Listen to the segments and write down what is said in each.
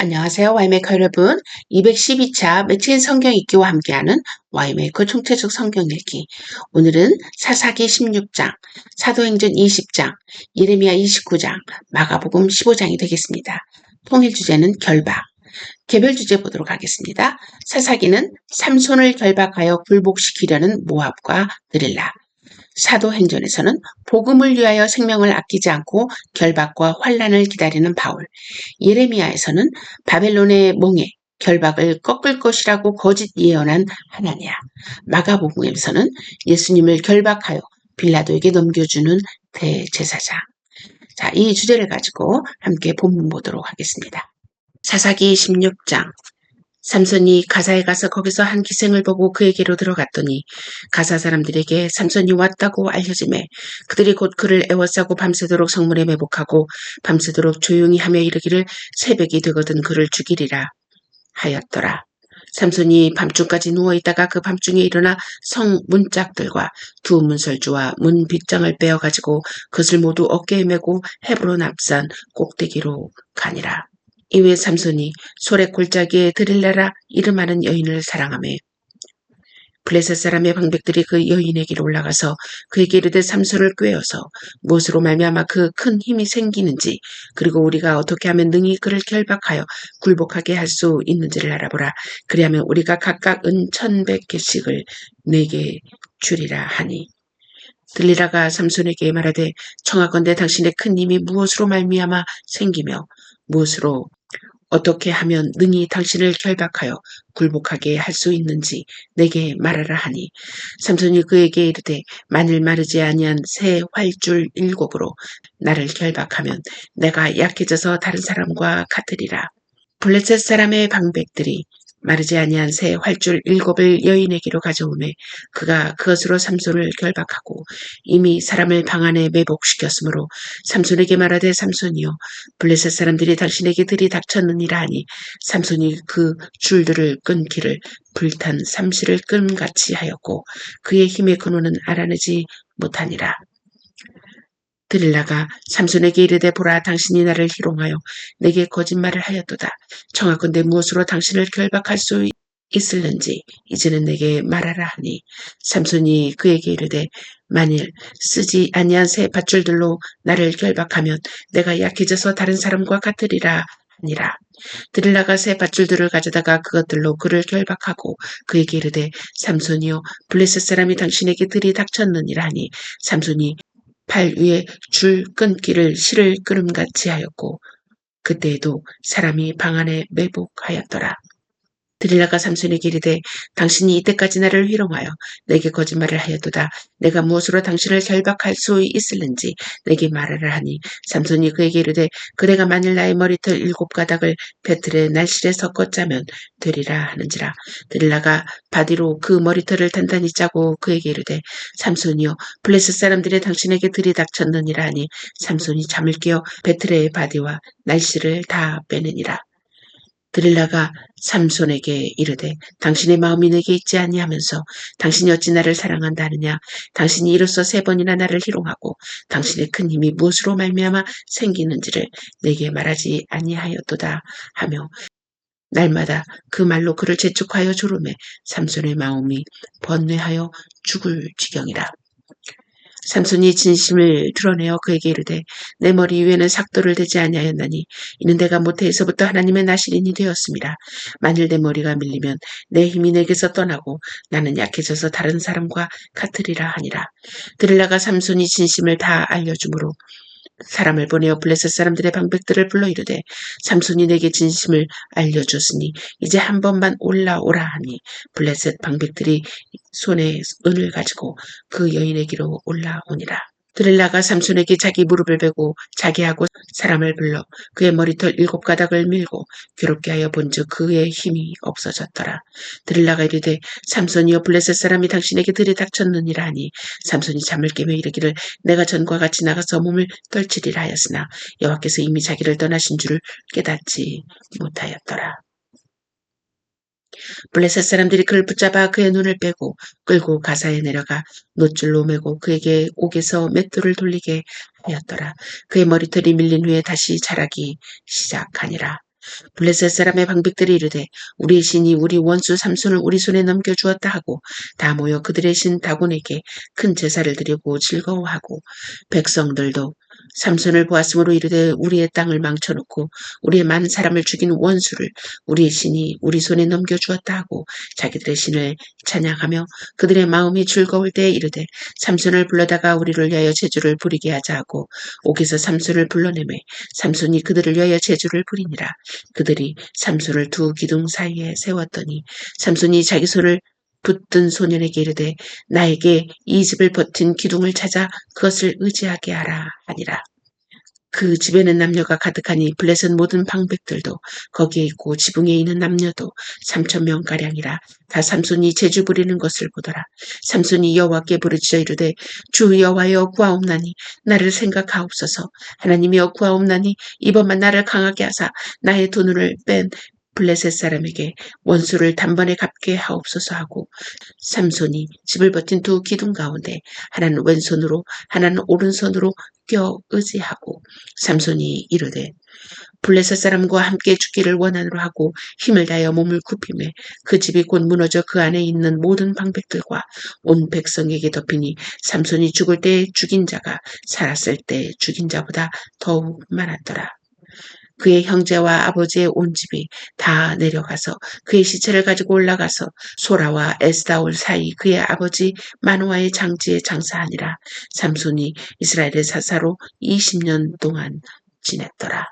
안녕하세요. 와이메이커 여러분. 212차 매칭 성경 읽기와 함께하는 와이메이커 총체적 성경 읽기. 오늘은 사사기 16장, 사도행전 20장, 예레미야 29장, 마가복음 15장이 되겠습니다. 통일 주제는 결박. 개별 주제 보도록 하겠습니다. 사사기는 삼손을 결박하여 굴복시키려는 모압과 드릴라. 사도행전에서는 복음을 위하여 생명을 아끼지 않고 결박과 환란을 기다리는 바울, 예레미야에서는 바벨론의 몽에 결박을 꺾을 것이라고 거짓 예언한 하나냐, 마가복음에서는 예수님을 결박하여 빌라도에게 넘겨주는 대제사장. 자, 이 주제를 가지고 함께 본문 보도록 하겠습니다. 사사기 16장. 삼손이 가사에 가서 거기서 한 기생을 보고 그에게로 들어갔더니 가사 사람들에게 삼손이 왔다고 알려지매 그들이 곧 그를 애워싸고 밤새도록 성문에 매복하고 밤새도록 조용히 하며 이르기를 새벽이 되거든 그를 죽이리라 하였더라. 삼손이 밤중까지 누워있다가 그 밤중에 일어나 성 문짝들과 두 문설주와 문 빗장을 빼어가지고 그것을 모두 어깨에 메고 헤브론 앞산 꼭대기로 가니라. 이후에 삼손이 소래 골짜기에 드릴라라 이름하는 여인을 사랑하며 블레셋 사람의 방백들이 그 여인에게로 올라가서 그에게 이르되 삼손을 꾀어서 무엇으로 말미암아 그 큰 힘이 생기는지 그리고 우리가 어떻게 하면 능히 그를 결박하여 굴복하게 할 수 있는지를 알아보라. 그리하면 우리가 각각 은 1,100개씩을 내게 주리라 하니 들리라가 삼손에게 말하되 청하건대 당신의 큰 힘이 무엇으로 말미암아 생기며 무엇으로 어떻게 하면 능히 당신을 결박하여 굴복하게 할 수 있는지 내게 말하라 하니 삼손이 그에게 이르되 만일 마르지 아니한 새 활줄 7으로 나를 결박하면 내가 약해져서 다른 사람과 같으리라. 블레셋 사람의 방백들이 마르지 아니한 새 활줄 7을 여인에게로 가져오매 그가 그것으로 삼손을 결박하고 이미 사람을 방 안에 매복시켰으므로 삼손에게 말하되 삼손이여 블레셋 사람들이 당신에게 들이닥쳤느니라 하니 삼손이 그 줄들을 끊기를 불탄 삼시를 끈같이 하였고 그의 힘의 근원은 알아내지 못하니라. 드릴라가 삼손에게 이르되 보라 당신이 나를 희롱하여 내게 거짓말을 하였도다. 청하건대 무엇으로 당신을 결박할 수 있을는지 이제는 내게 말하라 하니 삼손이 그에게 이르되 만일 쓰지 아니한 새 밧줄들로 나를 결박하면 내가 약해져서 다른 사람과 같으리라 하니라. 드릴라가 새 밧줄들을 가져다가 그것들로 그를 결박하고 그에게 이르되 삼손이여 블레셋 사람이 당신에게 들이닥쳤느니라 하니 삼손이 팔 위에 줄 끊기를 실을 끄름같이 하였고 그때에도 사람이 방 안에 매복하였더라. 드릴라가 삼손에게 이르되 당신이 이때까지 나를 희롱하여 내게 거짓말을 하였도다. 내가 무엇으로 당신을 결박할 수 있을는지 내게 말하라 하니 삼손이 그에게 이르되 그대가 만일 나의 머리털 7가닥을 배틀에 날실에 섞어 짜면 되리라 하는지라. 드릴라가 바디로 그 머리털을 단단히 짜고 그에게 이르되 삼손이여 블레셋 사람들이 당신에게 들이닥쳤느니라 하니 삼손이 잠을 깨어 배틀의 바디와 날실을 다 빼느니라. 드릴라가 삼손에게 이르되 당신의 마음이 내게 있지 아니하면서 당신이 어찌 나를 사랑한다 하느냐. 당신이 이로써 3번이나 나를 희롱하고 당신의 큰 힘이 무엇으로 말미암아 생기는지를 내게 말하지 아니하였도다 하며 날마다 그 말로 그를 재촉하여 조르매 삼손의 마음이 번뇌하여 죽을 지경이라. 삼손이 진심을 드러내어 그에게 이르되 내 머리 위에는 삭도를 대지 아니하였나니 이는 내가 모태에서부터 하나님의 나시린이 되었습니다. 만일 내 머리가 밀리면 내 힘이 내게서 떠나고 나는 약해져서 다른 사람과 같으리라 하니라. 드릴라가 삼손이 진심을 다 알려주므로 사람을 보내어 블레셋 사람들의 방백들을 불러 이르되 삼손이 내게 진심을 알려줬으니 이제 한 번만 올라오라 하니 블레셋 방백들이 손에 은을 가지고 그 여인에게로 올라오니라. 드릴라가 삼손에게 자기 무릎을 베고 자기하고 사람을 불러 그의 머리털 7가닥을 밀고 괴롭게 하여 본즉 그의 힘이 없어졌더라. 드릴라가 이르되 삼손이여 블레셋 사람이 당신에게 들이닥쳤느니라 하니 삼손이 잠을 깨며 이르기를 내가 전과 같이 나가서 몸을 떨치리라 하였으나 여호와께서 이미 자기를 떠나신 줄을 깨닫지 못하였더라. 블레셋 사람들이 그를 붙잡아 그의 눈을 빼고 끌고 가사에 내려가 놋줄로 매고 그에게 옥에서 맷돌을 돌리게 하였더라. 그의 머리털이 밀린 후에 다시 자라기 시작하니라. 블레셋 사람의 방백들이 이르되 우리의 신이 우리 원수 삼손을 우리 손에 넘겨주었다 하고 다 모여 그들의 신 다곤에게 큰 제사를 드리고 즐거워하고 백성들도 삼손을 보았으므로 이르되 우리의 땅을 망쳐놓고 우리의 많은 사람을 죽인 원수를 우리의 신이 우리 손에 넘겨주었다 하고 자기들의 신을 찬양하며 그들의 마음이 즐거울 때에 이르되 삼손을 불러다가 우리를 위하여 제주를 부리게 하자 하고 옥에서 삼손을 불러내매 삼손이 그들을 위하여 제주를 부리니라. 그들이 삼손을 두 기둥 사이에 세웠더니 삼손이 자기 손을 붙든 소년에게 이르되 나에게 이 집을 버틴 기둥을 찾아 그것을 의지하게 하라 하니라. 그 집에는 남녀가 가득하니 블레셋 모든 방백들도 거기에 있고 지붕에 있는 남녀도 3,000명가량이라. 다 삼손이 제주 부리는 것을 보더라. 삼손이 여호와께 부르짖어 이르되 주 여호와여 구하옵나니 나를 생각하옵소서. 하나님이여 구하옵나니 이번만 나를 강하게 하사 나의 두 눈을 뺀 블레셋 사람에게 원수를 단번에 갚게 하옵소서 하고 삼손이 집을 버틴 두 기둥 가운데 하나는 왼손으로 하나는 오른손으로 껴 의지하고 삼손이 이르되 블레셋 사람과 함께 죽기를 원하노라 하고 힘을 다하여 몸을 굽히매 그 집이 곧 무너져 그 안에 있는 모든 방백들과 온 백성에게 덮이니 삼손이 죽을 때 죽인 자가 살았을 때 죽인 자보다 더욱 많았더라. 그의 형제와 아버지의 온 집이 다 내려가서 그의 시체를 가지고 올라가서 소라와 에스다올 사이 그의 아버지 마노아의 장지에 장사하니라. 삼손이 이스라엘의 사사로 20년 동안 지냈더라.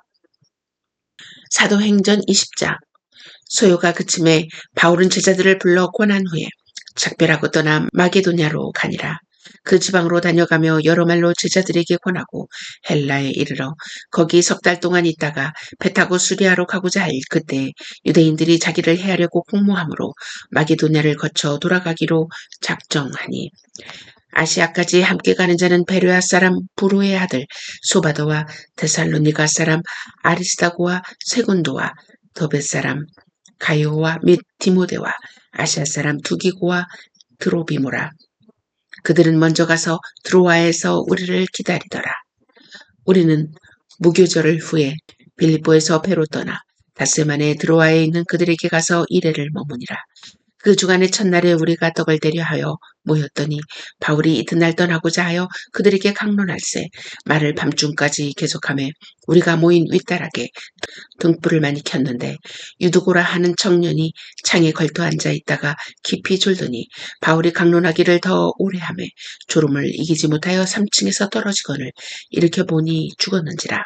사도행전 20장. 소요가 그침에 바울은 제자들을 불러 권한 후에 작별하고 떠나 마게도냐로 가니라. 그 지방으로 다녀가며 여러 말로 제자들에게 권하고 헬라에 이르러 거기 석 달 동안 있다가 배 타고 수리아로 가고자 할 그때 유대인들이 자기를 해하려고 공모함으로 마게도냐를 거쳐 돌아가기로 작정하니 아시아까지 함께 가는 자는 베레아 사람 부로의 아들 소바도와 데살로니가 사람 아리스다고와 세군도와 더벳 사람 가요와 및 디모데와 아시아 사람 두기고와 드로비모라. 그들은 먼저 가서 드로아에서 우리를 기다리더라. 우리는 무교절을 후에 빌립보에서 배로 떠나 닷새 만에 드로아에 있는 그들에게 가서 이레를 머무니라. 그 주간의 첫날에 우리가 떡을 대려 하여 모였더니 바울이 이튿날 떠나고자 하여 그들에게 강론할세 말을 밤중까지 계속하며 우리가 모인 윗다락에 등불을 많이 켰는데 유두고라 하는 청년이 창에 걸터 앉아 있다가 깊이 졸더니 바울이 강론하기를 더 오래 하며 졸음을 이기지 못하여 3층에서 떨어지거늘 일으켜 보니 죽었는지라.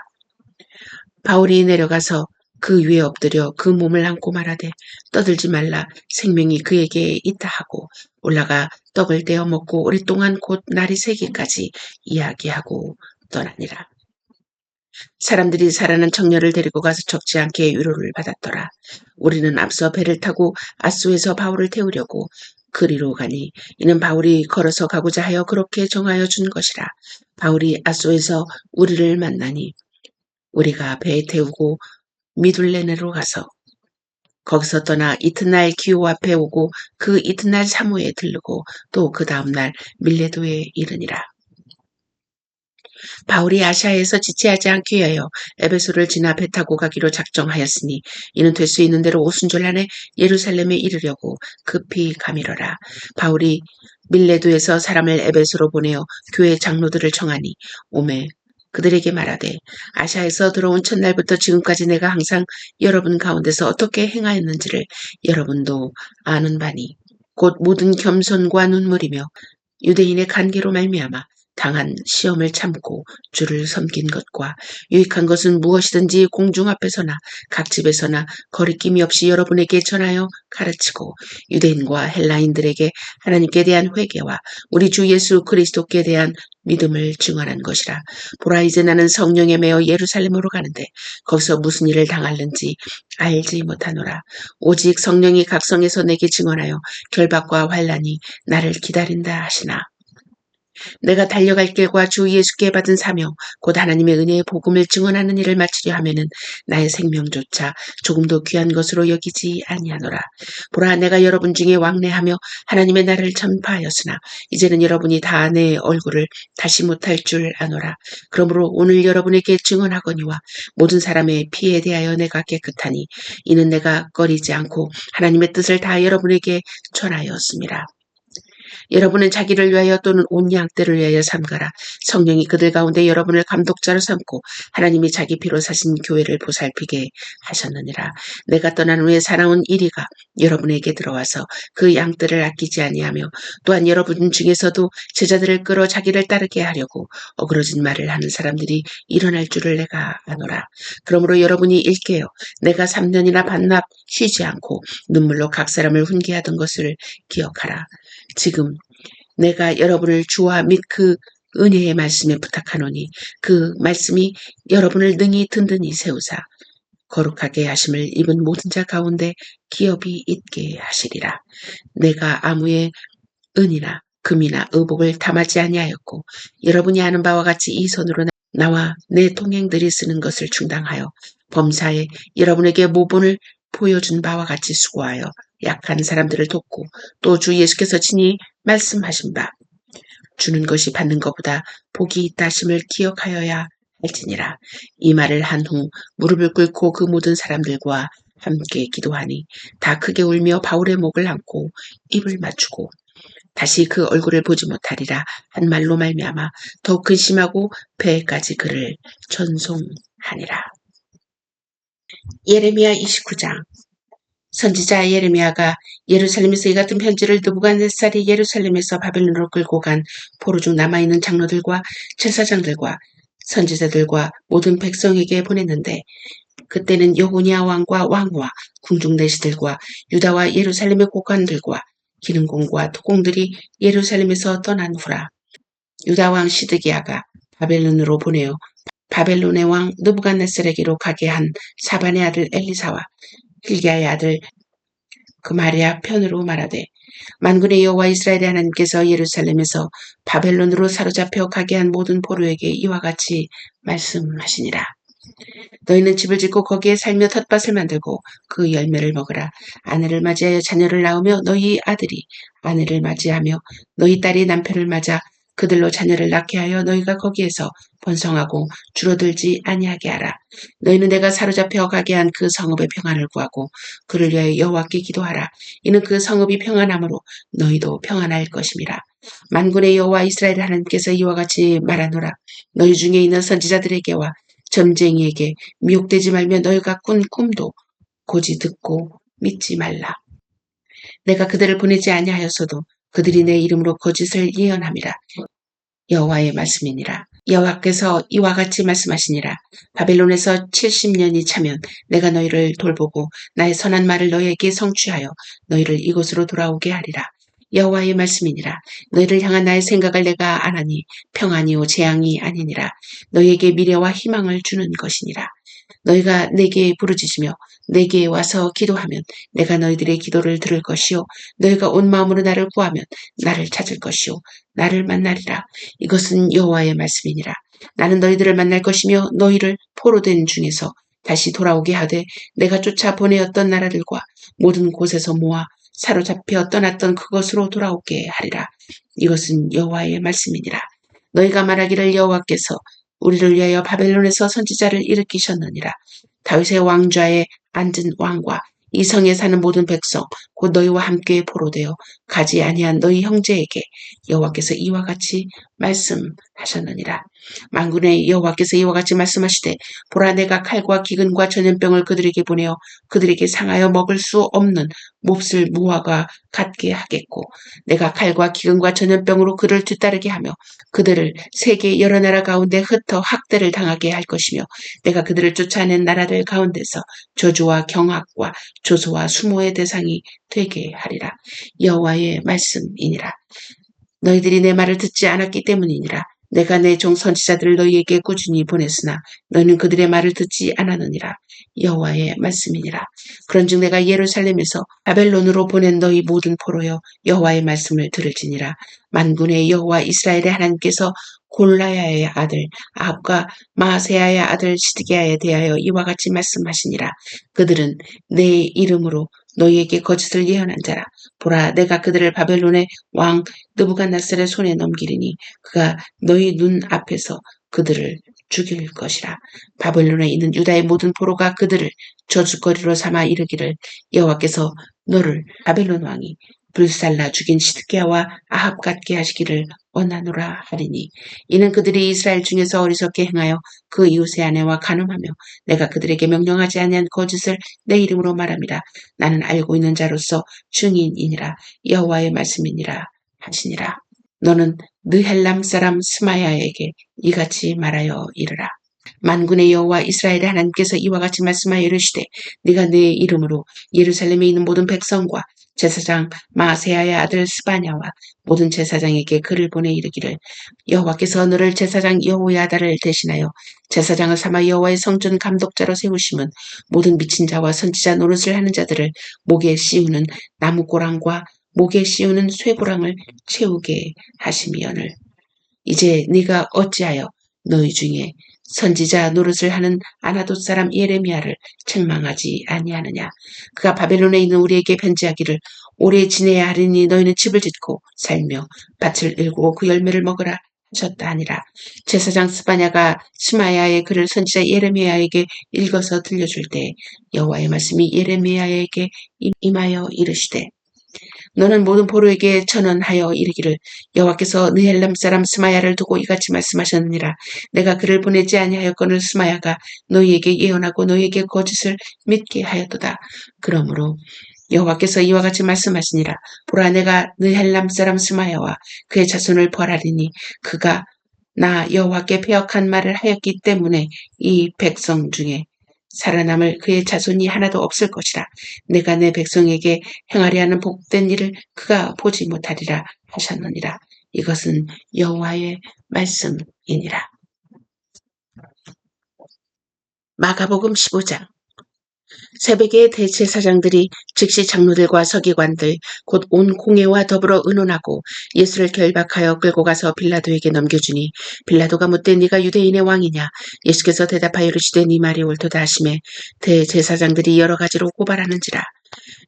바울이 내려가서 그 위에 엎드려 그 몸을 안고 말하되 떠들지 말라 생명이 그에게 있다 하고 올라가 떡을 떼어 먹고 오랫동안 곧 날이 새기까지 이야기하고 떠나니라. 사람들이 살아난 청년을 데리고 가서 적지 않게 위로를 받았더라. 우리는 앞서 배를 타고 아소에서 바울을 태우려고 그리로 가니 이는 바울이 걸어서 가고자 하여 그렇게 정하여 준 것이라. 바울이 아소에서 우리를 만나니 우리가 배에 태우고 미둘레네로 가서 거기서 떠나 이튿날 기호 앞에 오고 그 이튿날 사모에 들르고 또 그 다음날 밀레도에 이르니라. 바울이 아시아에서 지체하지 않기 위하여 에베소를 지나 배 타고 가기로 작정하였으니 이는 될 수 있는 대로 오순절 안에 예루살렘에 이르려고 급히 가미러라. 바울이 밀레도에서 사람을 에베소로 보내어 교회 장로들을 청하니 오매 그들에게 말하되 아시아에서 들어온 첫날부터 지금까지 내가 항상 여러분 가운데서 어떻게 행하였는지를 여러분도 아는 바니 곧 모든 겸손과 눈물이며 유대인의 관계로 말미암아 당한 시험을 참고 주를 섬긴 것과 유익한 것은 무엇이든지 공중 앞에서나 각 집에서나 거리낌이 없이 여러분에게 전하여 가르치고 유대인과 헬라인들에게 하나님께 대한 회개와 우리 주 예수 그리스도께 대한 믿음을 증언한 것이라. 보라 이제 나는 성령에 매어 예루살렘으로 가는데 거기서 무슨 일을 당할는지 알지 못하노라. 오직 성령이 각성에서 내게 증언하여 결박과 환난이 나를 기다린다 하시나. 내가 달려갈 길과 주 예수께 받은 사명, 곧 하나님의 은혜의 복음을 증언하는 일을 마치려 하면은 나의 생명조차 조금도 귀한 것으로 여기지 아니하노라. 보라, 내가 여러분 중에 왕래하며 하나님의 나라를 전파하였으나 이제는 여러분이 다 내 얼굴을 다시 못할 줄 아노라. 그러므로 오늘 여러분에게 증언하거니와 모든 사람의 피에 대하여 내가 깨끗하니 이는 내가 꺼리지 않고 하나님의 뜻을 다 여러분에게 전하였습니다. 여러분은 자기를 위하여 또는 온 양떼를 위하여 삼가라. 성령이 그들 가운데 여러분을 감독자로 삼고 하나님이 자기 피로 사신 교회를 보살피게 하셨느니라. 내가 떠난 후에 살아온 이리가 여러분에게 들어와서 그 양떼를 아끼지 아니하며 또한 여러분 중에서도 제자들을 끌어 자기를 따르게 하려고 어그러진 말을 하는 사람들이 일어날 줄을 내가 아노라. 그러므로 여러분이 일깨어 내가 3년이나 반납 쉬지 않고 눈물로 각 사람을 훈계하던 것을 기억하라. 지금 내가 여러분을 주와 및 그 은혜의 말씀에 부탁하노니 그 말씀이 여러분을 능히 든든히 세우사 거룩하게 하심을 입은 모든 자 가운데 기업이 있게 하시리라. 내가 아무의 은이나 금이나 의복을 담하지 아니하였고 여러분이 아는 바와 같이 이 손으로 나와 내 동행들이 쓰는 것을 충당하여 범사에 여러분에게 모본을 보여준 바와 같이 수고하여 약한 사람들을 돕고 또 주 예수께서 친히 말씀하신 바 주는 것이 받는 것보다 복이 있다 하심을 기억하여야 할지니라. 이 말을 한 후 무릎을 꿇고 그 모든 사람들과 함께 기도하니 다 크게 울며 바울의 목을 안고 입을 맞추고 다시 그 얼굴을 보지 못하리라 한 말로 말미암아 더욱 근심하고 배에까지 그를 전송하니라. 예레미야 29장. 선지자 예레미야가 예루살렘에서 이 같은 편지를 느부갓네살이 예루살렘에서 바벨론으로 끌고 간 포로 중 남아있는 장로들과 제사장들과 선지자들과 모든 백성에게 보냈는데 그때는 여호냐 왕과 왕과 궁중내시들과 유다와 예루살렘의 고관들과 기능공과 특공들이 예루살렘에서 떠난 후라. 유다 왕 시드기야가 바벨론으로 보내어 바벨론의 왕 느부갓네살에게로 가게 한 사반의 아들 엘리사와 hil기야의 아들 그마리아 편으로 말하되 만군의 여호와 이스라엘의 하나님께서 예루살렘에서 바벨론으로 사로잡혀 가게 한 모든 포로에게 이와 같이 말씀하시니라. 너희는 집을 짓고 거기에 살며 텃밭을 만들고 그 열매를 먹으라. 아내를 맞이하여 자녀를 낳으며 너희 아들이 아내를 맞이하며 너희 딸이 남편을 맞아 그들로 자녀를 낳게 하여 너희가 거기에서 번성하고 줄어들지 아니하게 하라. 너희는 내가 사로잡혀 가게 한 그 성읍의 평안을 구하고 그를 위하여 여호와께 기도하라. 이는 그 성읍이 평안함으로 너희도 평안할 것임이라. 만군의 여호와 이스라엘 하나님께서 이와 같이 말하노라. 너희 중에 있는 선지자들에게와 점쟁이에게 미혹되지 말며 너희가 꾼 꿈도 고지 듣고 믿지 말라. 내가 그들을 보내지 아니하였어도 그들이 내 이름으로 거짓을 예언함이라. 여호와의 말씀이니라. 여호와께서 이와 같이 말씀하시니라. 바벨론에서 70년이 차면 내가 너희를 돌보고 나의 선한 말을 너희에게 성취하여 너희를 이곳으로 돌아오게 하리라. 여호와의 말씀이니라. 너희를 향한 나의 생각을 내가 아나니 평안이요 재앙이 아니니라. 너희에게 미래와 희망을 주는 것이니라. 너희가 내게 부르짖으며 내게 와서 기도하면 내가 너희들의 기도를 들을 것이요 너희가 온 마음으로 나를 구하면 나를 찾을 것이요 나를 만나리라. 이것은 여호와의 말씀이니라. 나는 너희들을 만날 것이며 너희를 포로된 중에서 다시 돌아오게 하되 내가 쫓아 보내었던 나라들과 모든 곳에서 모아 사로잡혀 떠났던 그것으로 돌아오게 하리라. 이것은 여호와의 말씀이니라. 너희가 말하기를 여호와께서 우리를 위하여 바벨론에서 선지자를 일으키셨느니라. 다윗의 왕좌에 앉은 왕과 이 성에 사는 모든 백성 곧 너희와 함께 포로되어 가지 아니한 너희 형제에게 여호와께서 이와 같이 말씀하셨느니라. 만군의 여호와께서 이와 같이 말씀하시되 보라 내가 칼과 기근과 전염병을 그들에게 보내어 그들에게 상하여 먹을 수 없는 몹쓸 무화과 같게 하겠고 내가 칼과 기근과 전염병으로 그를 뒤따르게 하며 그들을 세계 여러 나라 가운데 흩어 학대를 당하게 할 것이며 내가 그들을 쫓아낸 나라들 가운데서 저주와 경악과 조소와 수모의 대상이 되게 하리라. 여호와의 말씀이니라. 너희들이 내 말을 듣지 않았기 때문이니라. 내가 내 종 선지자들을 너희에게 꾸준히 보냈으나 너희는 그들의 말을 듣지 않았느니라. 여호와의 말씀이니라. 그런즉 내가 예루살렘에서 바벨론으로 보낸 너희 모든 포로여 여호와의 말씀을 들을지니라. 만군의 여호와 이스라엘의 하나님께서 골라야의 아들 아합과 마세야의 아들 시드기야에 대하여 이와 같이 말씀하시니라. 그들은 내 이름으로 너희에게 거짓을 예언한 자라. 보라, 내가 그들을 바벨론의 왕 느부갓네살의 손에 넘기리니 그가 너희 눈 앞에서 그들을 죽일 것이라. 바벨론에 있는 유다의 모든 포로가 그들을 저주거리로 삼아 이르기를 여호와께서 너를 바벨론 왕이 불살라 죽인 시드기야와 아합 같게 하시기를 원하노라 하리니 이는 그들이 이스라엘 중에서 어리석게 행하여 그 이웃의 아내와 간음하며 내가 그들에게 명령하지 아니한 거짓을 내 이름으로 말함이라. 나는 알고 있는 자로서 증인이니라. 여호와의 말씀이니라 하시니라. 너는 느헬람 사람 스마야에게 이같이 말하여 이르라. 만군의 여호와 이스라엘의 하나님께서 이와 같이 말씀하여 이르시되 네가 내 이름으로 예루살렘에 있는 모든 백성과 제사장 마세야의 아들 스바냐와 모든 제사장에게 글을 보내 이르기를 여호와께서 너를 제사장 여호야다를 대신하여 제사장을 삼아 여호와의 성전 감독자로 세우심은 모든 미친 자와 선지자 노릇을 하는 자들을 목에 씌우는 나무고랑과 목에 씌우는 쇠고랑을 채우게 하심이오늘. 이제 네가 어찌하여 너희 중에 선지자 노릇을 하는 아나돗 사람 예레미야를 책망하지 아니하느냐. 그가 바벨론에 있는 우리에게 편지하기를 오래 지내야 하리니 너희는 집을 짓고 살며 밭을 일구고 그 열매를 먹으라 하셨다 하니라. 제사장 스바냐가 스마야의 글을 선지자 예레미야에게 읽어서 들려줄 때 여호와의 말씀이 예레미야에게 임하여 이르시되 너는 모든 포로에게 전언하여 이르기를 여호와께서 느헬람 사람 스마야를 두고 이같이 말씀하셨느니라. 내가 그를 보내지 아니하였거늘 스마야가 너희에게 예언하고 너희에게 거짓을 믿게 하였도다. 그러므로 여호와께서 이와 같이 말씀하시니라. 보라, 내가 느헬람 사람 스마야와 그의 자손을 벌하리니 그가 나 여호와께 패역한 말을 하였기 때문에 이 백성 중에 살아남을 그의 자손이 하나도 없을 것이라. 내가 내 백성에게 행하려 하는 복된 일을 그가 보지 못하리라 하셨느니라. 이것은 여호와의 말씀이니라. 마가복음 15장. 새벽에 대제사장들이 즉시 장로들과 서기관들 곧 온 공회와 더불어 의논하고 예수를 결박하여 끌고 가서 빌라도에게 넘겨주니 빌라도가 묻되 네가 유대인의 왕이냐. 예수께서 대답하여 이르시되 네 말이 옳도다 하시매 대제사장들이 여러 가지로 고발하는지라.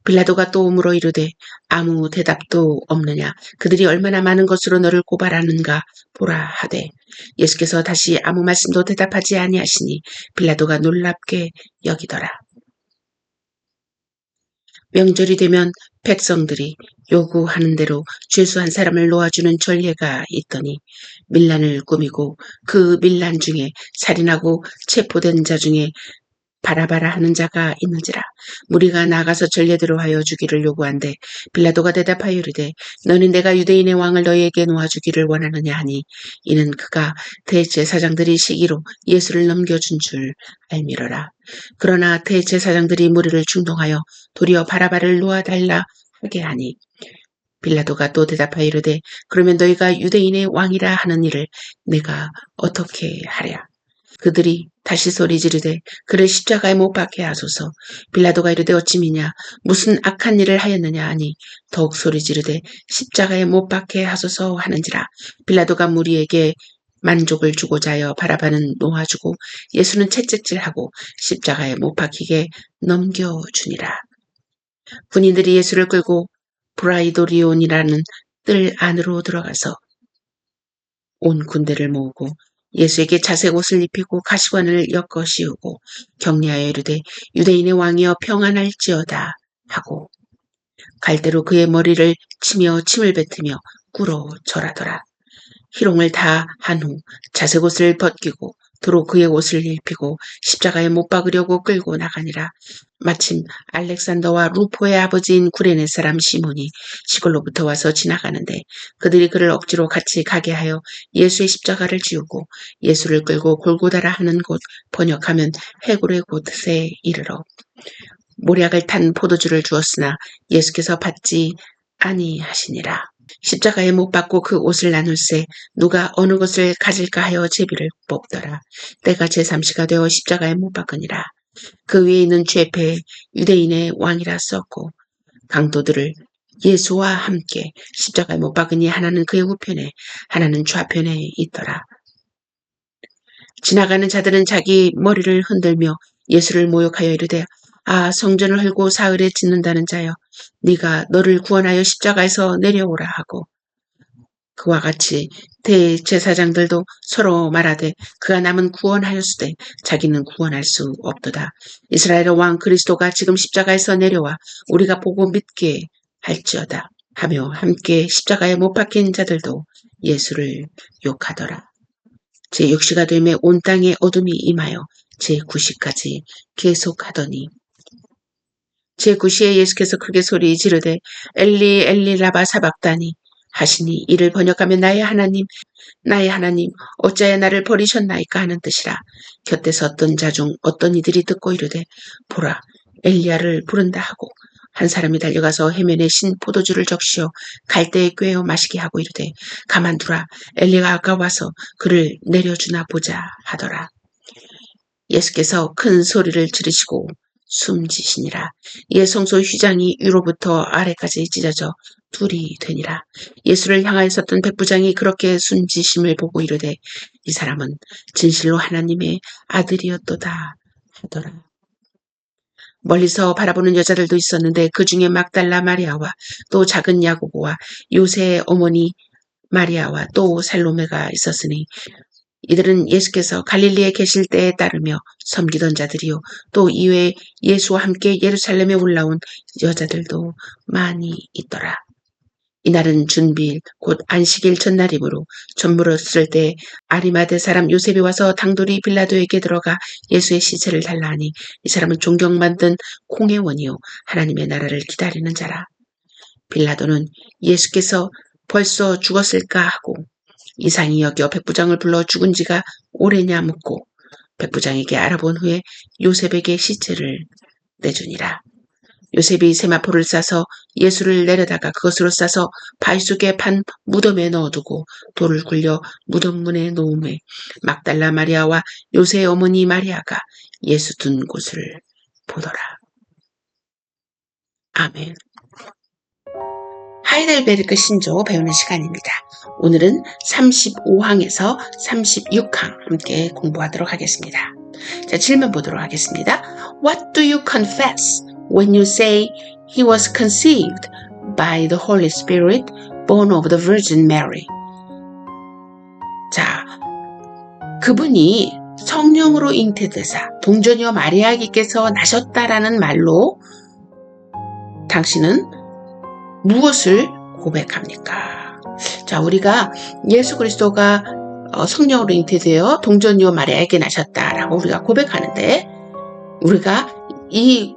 빌라도가 또 물어 이르되 아무 대답도 없느냐. 그들이 얼마나 많은 것으로 너를 고발하는가 보라 하되 예수께서 다시 아무 말씀도 대답하지 아니하시니 빌라도가 놀랍게 여기더라. 명절이 되면 백성들이 요구하는 대로 죄수 한 사람을 놓아주는 전례가 있더니 밀란을 꾸미고 그 밀란 중에 살인하고 체포된 자 중에 바라바라 하는 자가 있는지라. 무리가 나가서 전례대로 하여 주기를 요구한데 빌라도가 대답하여 이르되 너는 내가 유대인의 왕을 너희에게 놓아주기를 원하느냐 하니 이는 그가 대제사장들이 시기로 예수를 넘겨준 줄 알미러라. 그러나 대제사장들이 무리를 충동하여 도리어 바라바를 놓아달라 하게 하니 빌라도가 또 대답하여 이르되 그러면 너희가 유대인의 왕이라 하는 일을 내가 어떻게 하랴. 그들이 다시 소리 지르되 그를 십자가에 못 박게 하소서. 빌라도가 이르되 어찌 미냐 무슨 악한 일을 하였느냐 하니 더욱 소리 지르되 십자가에 못 박게 하소서 하는지라. 빌라도가 무리에게 만족을 주고자 하여 바라바는 놓아주고 예수는 채찍질하고 십자가에 못 박히게 넘겨주니라. 군인들이 예수를 끌고 브라이도리온이라는 뜰 안으로 들어가서 온 군대를 모으고 예수에게 자색 옷을 입히고 가시관을 엮어 씌우고 격려하여 이르되 유대인의 왕이여 평안할지어다 하고 갈대로 그의 머리를 치며 침을 뱉으며 꿇어 절하더라. 희롱을 다 한 후 자색 옷을 벗기고 도로 그의 옷을 입히고 십자가에 못 박으려고 끌고 나가니라. 마침 알렉산더와 루포의 아버지인 구레네 사람 시몬이 시골로부터 와서 지나가는데 그들이 그를 억지로 같이 가게 하여 예수의 십자가를 지우고 예수를 끌고 골고다라 하는 곳 번역하면 해골의 곳에 이르러 모략을 탄 포도주를 주었으나 예수께서 받지 아니하시니라. 십자가에 못 박고 그 옷을 나눌새 누가 어느 것을 가질까 하여 제비를 뽑더라. 때가 제3시가 되어 십자가에 못 박으니라. 그 위에 있는 죄패 유대인의 왕이라 썼고 강도들을 예수와 함께 십자가에 못 박으니 하나는 그의 우편에 하나는 좌편에 있더라. 지나가는 자들은 자기 머리를 흔들며 예수를 모욕하여 이르되 아 성전을 헐고 사흘에 짓는다는 자여 네가 너를 구원하여 십자가에서 내려오라 하고 그와 같이 대제사장들도 서로 말하되 그가 남은 구원하였으되 자기는 구원할 수 없도다. 이스라엘의 왕 그리스도가 지금 십자가에서 내려와 우리가 보고 믿게 할지어다 하며 함께 십자가에 못 박힌 자들도 예수를 욕하더라. 제6시가 되매 온 땅에 어둠이 임하여 제9시까지 계속하더니 제9시에 예수께서 크게 소리 지르되 엘리 엘리 라바 사박다니 하시니 이를 번역하면 나의 하나님 어찌하여 나를 버리셨나이까 하는 뜻이라. 곁에 섰던 자 중 어떤 이들이 듣고 이르되 보라 엘리야를 부른다 하고 한 사람이 달려가서 해면에 신 포도주를 적시어 갈대에 꿰어 마시게 하고 이르되 가만두라 엘리가 아까 와서 그를 내려주나 보자 하더라. 예수께서 큰 소리를 지르시고 숨지시니라. 이에 성소 휘장이 위로부터 아래까지 찢어져 둘이 되니라. 예수를 향하여 섰던 백부장이 그렇게 숨지심을 보고 이르되 이 사람은 진실로 하나님의 아들이었도다 하더라. 멀리서 바라보는 여자들도 있었는데 그 중에 막달라 마리아와 또 작은 야고보와 요새의 어머니 마리아와 또 살로메가 있었으니 이들은 예수께서 갈릴리에 계실 때에 따르며 섬기던 자들이요 또 이외에 예수와 함께 예루살렘에 올라온 여자들도 많이 있더라. 이날은 준비일 곧 안식일 전날이므로 저물었을 때 아리마대 사람 요셉이 와서 당돌이 빌라도에게 들어가 예수의 시체를 달라 하니 이 사람은 존경받는 공회원이요 하나님의 나라를 기다리는 자라. 빌라도는 예수께서 벌써 죽었을까 하고 이상히 여겨 백부장을 불러 죽은 지가 오래냐 묻고 백부장에게 알아본 후에 요셉에게 시체를 내주니라. 요셉이 세마포를 싸서 예수를 내려다가 그것으로 싸서 바위 속에 판 무덤에 넣어두고 돌을 굴려 무덤 문에 놓음에 막달라 마리아와 요새의 어머니 마리아가 예수 둔 곳을 보더라. 아멘. 하이델베르크 신조 배우는 시간입니다. 오늘은 35항에서 36항 함께 공부하도록 하겠습니다. 자, 질문 보도록 하겠습니다. What do you confess when you say he was conceived by the Holy Spirit, born of the Virgin Mary? 자, 그분이 성령으로 잉태되사 동전녀 마리아에게서 나셨다라는 말로 당신은 무엇을 고백합니까? 자, 우리가 예수 그리스도가 성령으로 잉태되어 동전녀 마리아에게 나셨다라고 우리가 고백하는데 우리가 이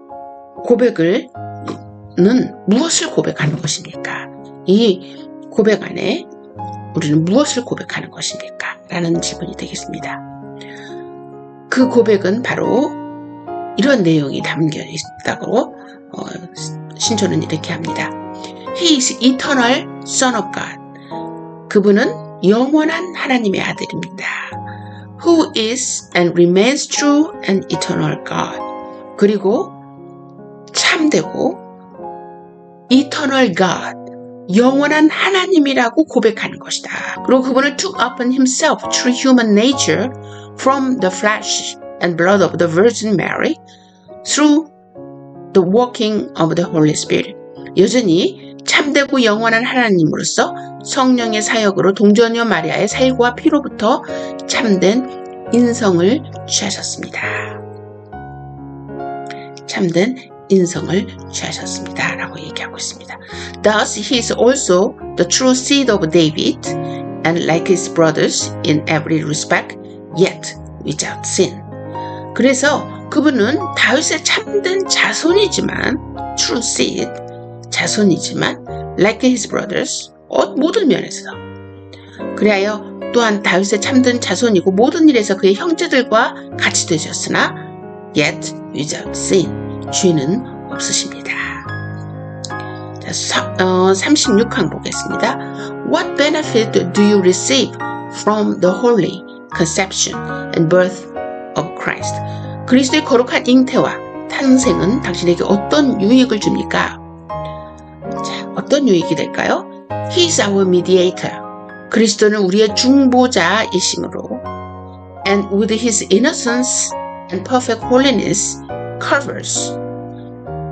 고백은 무엇을 고백하는 것입니까? 이 고백 안에 우리는 무엇을 고백하는 것입니까? 라는 질문이 되겠습니다. 그 고백은 바로 이런 내용이 담겨 있다고 신조는 이렇게 합니다. He is eternal Son of God. 그분은 영원한 하나님의 아들입니다. Who is and remains true and eternal God. 그리고 참되고 eternal God, 영원한 하나님이라고 고백하는 것이다. 그리고 그분을 took upon himself true human nature from the flesh and blood of the Virgin Mary through the working of the Holy Spirit. 여전히 참되고 영원한 하나님으로서 성령의 사역으로 동전녀 마리아의 살과 피로부터 참된 인성을 취하셨습니다. 참된 인성을 취하셨습니다. 라고 얘기하고 있습니다. Thus he is also the true seed of David and like his brothers in every respect, yet without sin. 그래서 그분은 다윗의 참된 자손이지만 true seed, 자손이지만 like his brothers, 모든 면에서 그리하여 또한 다윗의 참된 자손이고 모든 일에서 그의 형제들과 같이 되셨으나 yet without sin, 죄는 없으십니다. 자, 36항 보겠습니다. What benefit do you receive from the holy conception and birth of Christ? 그리스도의 거룩한 잉태와 탄생은 당신에게 어떤 유익을 줍니까? 자, 어떤 유익이 될까요? He is our mediator. 그리스도는 우리의 중보자이심으로 and with his innocence and perfect holiness covers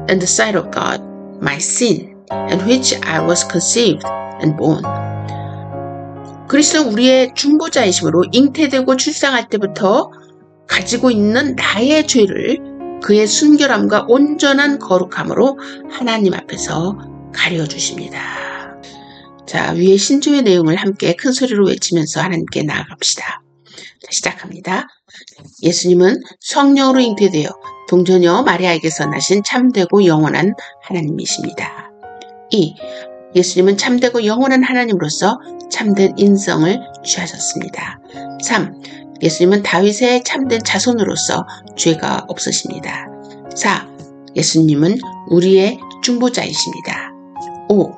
in the sight of God my sin in which I was conceived and born. 그리스도는 우리의 중보자이심으로 잉태되고 출생할 때부터 가지고 있는 나의 죄를 그의 순결함과 온전한 거룩함으로 하나님 앞에서 가려주십니다. 자, 위에 신조의 내용을 함께 큰 소리로 외치면서 하나님께 나아갑시다. 자, 시작합니다. 예수님은 성령으로 잉태되어 동정녀 마리아에게서 나신 참되고 영원한 하나님이십니다. 2. 예수님은 참되고 영원한 하나님으로서 참된 인성을 취하셨습니다. 3. 예수님은 다윗의 참된 자손으로서 죄가 없으십니다. 4. 예수님은 우리의 중보자이십니다. 5.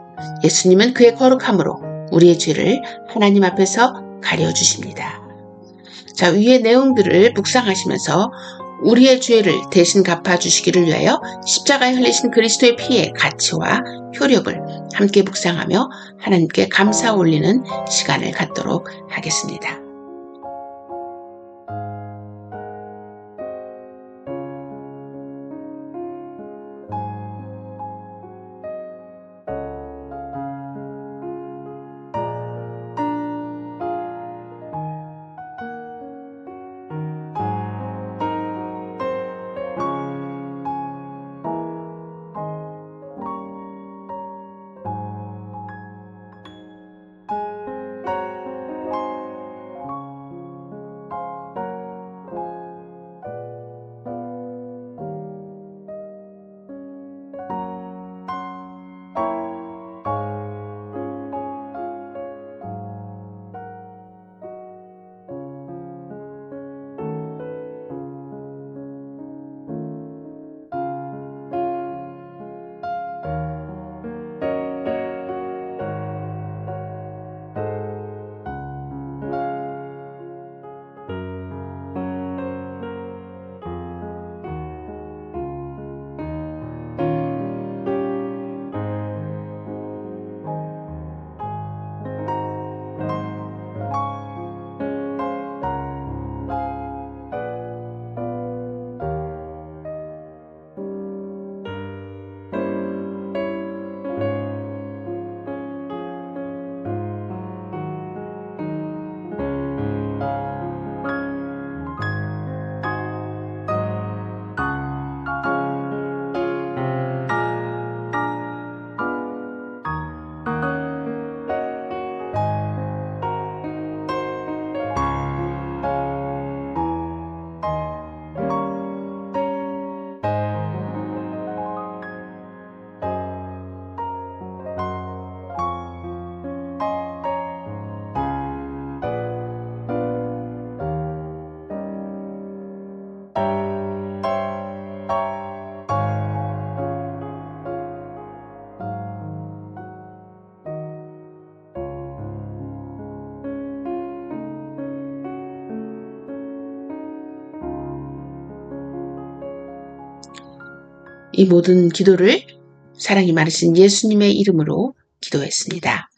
예수님은 그의 거룩함으로 우리의 죄를 하나님 앞에서 가려주십니다. 자, 위의 내용들을 묵상하시면서 우리의 죄를 대신 갚아주시기를 위하여 십자가에 흘리신 그리스도의 피의 가치와 효력을 함께 묵상하며 하나님께 감사 올리는 시간을 갖도록 하겠습니다. 이 모든 기도를 사랑이 많으신 예수님의 이름으로 기도했습니다.